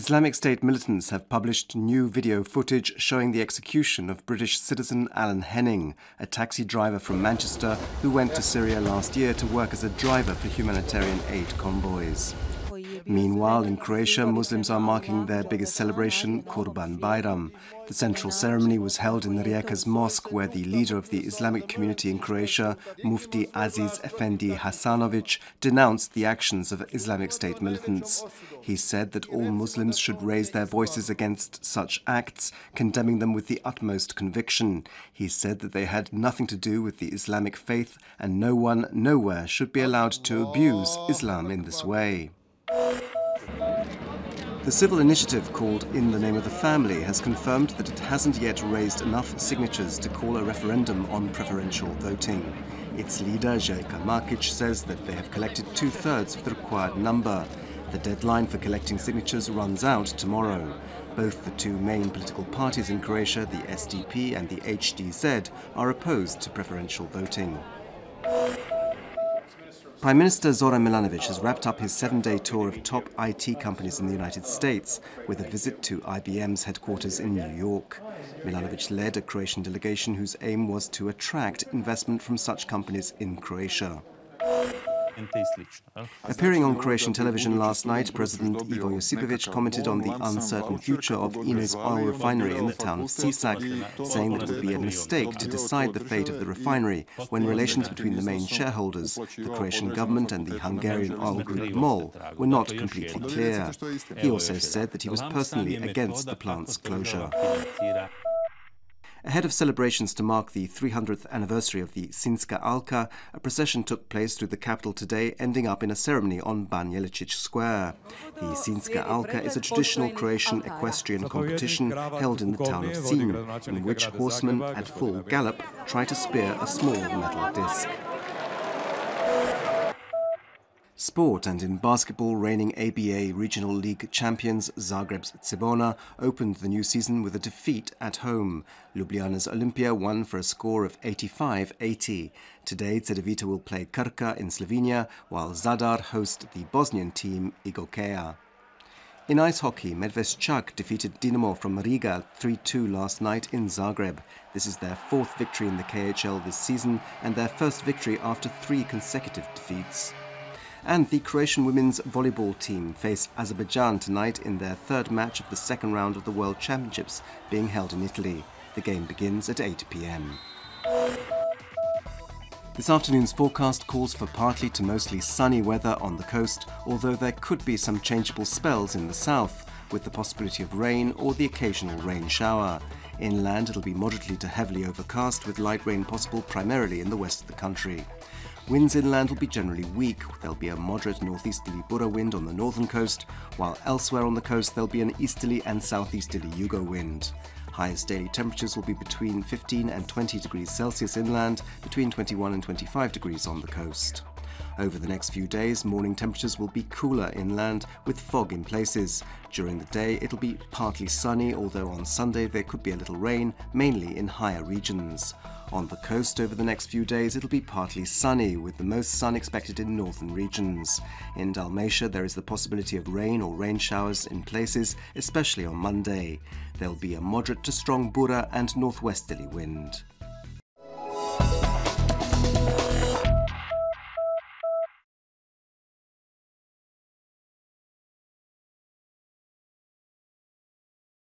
Islamic State militants have published new video footage showing the execution of British citizen Alan Henning, a taxi driver from Manchester who went to Syria last year to work as a driver for humanitarian aid convoys. Meanwhile, in Croatia, Muslims are marking their biggest celebration, Kurban Bayram. The central ceremony was held in Rijeka's mosque, where the leader of the Islamic community in Croatia, Mufti Aziz Efendi Hasanovic, denounced the actions of Islamic State militants. He said that all Muslims should raise their voices against such acts, condemning them with the utmost conviction. He said that they had nothing to do with the Islamic faith and no one, nowhere should be allowed to abuse Islam in this way. The civil initiative called In the Name of the Family has confirmed that it hasn't yet raised enough signatures to call a referendum on preferential voting. Its leader, Jelka Markic, says that they have collected 2/3 of the required number. The deadline for collecting signatures runs out tomorrow. Both the two main political parties in Croatia, the SDP and the HDZ, are opposed to preferential voting. Prime Minister Zoran Milanovic has wrapped up his 7-day tour of top IT companies in the United States with a visit to IBM's headquarters in New York. Milanovic led a Croatian delegation whose aim was to attract investment from such companies in Croatia. Appearing on Croatian television last night, President Ivo Josipovic commented on the uncertain future of Ines oil refinery in the town of Sisak, saying that it would be a mistake to decide the fate of the refinery when relations between the main shareholders, the Croatian government and the Hungarian oil group MOL, were not completely clear. He also said that he was personally against the plant's closure. Ahead of celebrations to mark the 300th anniversary of the Sinjska Alka, a procession took place through the capital today, ending up in a ceremony on Ban Jelačić Square. The Sinjska Alka is a traditional Croatian equestrian competition held in the town of Sinj, in which horsemen at full gallop try to spear a small metal disc. Sport, and in basketball, reigning ABA Regional League champions Zagreb's Cibona opened the new season with a defeat at home. Ljubljana's Olimpija won for a score of 85-80. Today, Cedevita will play Krka in Slovenia, while Zadar host the Bosnian team Igokeja. In ice hockey, Medveščak defeated Dinamo from Riga 3-2 last night in Zagreb. This is their 4th victory in the KHL this season and their first victory after 3 consecutive defeats. And the Croatian women's volleyball team face Azerbaijan tonight in their 3rd match of the 2nd round of the World Championships being held in Italy. The game begins at 8 p.m. This afternoon's forecast calls for partly to mostly sunny weather on the coast, although there could be some changeable spells in the south, with the possibility of rain or the occasional rain shower. Inland it'll be moderately to heavily overcast, with light rain possible primarily in the west of the country. Winds inland will be generally weak. There'll be a moderate northeasterly Bura wind on the northern coast, while elsewhere on the coast there'll be an easterly and southeasterly Yugo wind. Highest daily temperatures will be between 15 and 20 degrees Celsius inland, between 21 and 25 degrees on the coast. Over the next few days, morning temperatures will be cooler inland, with fog in places. During the day, it'll be partly sunny, although on Sunday there could be a little rain, mainly in higher regions. On the coast over the next few days, it'll be partly sunny, with the most sun expected in northern regions. In Dalmatia, there is the possibility of rain or rain showers in places, especially on Monday. There'll be a moderate to strong Bura and northwesterly wind.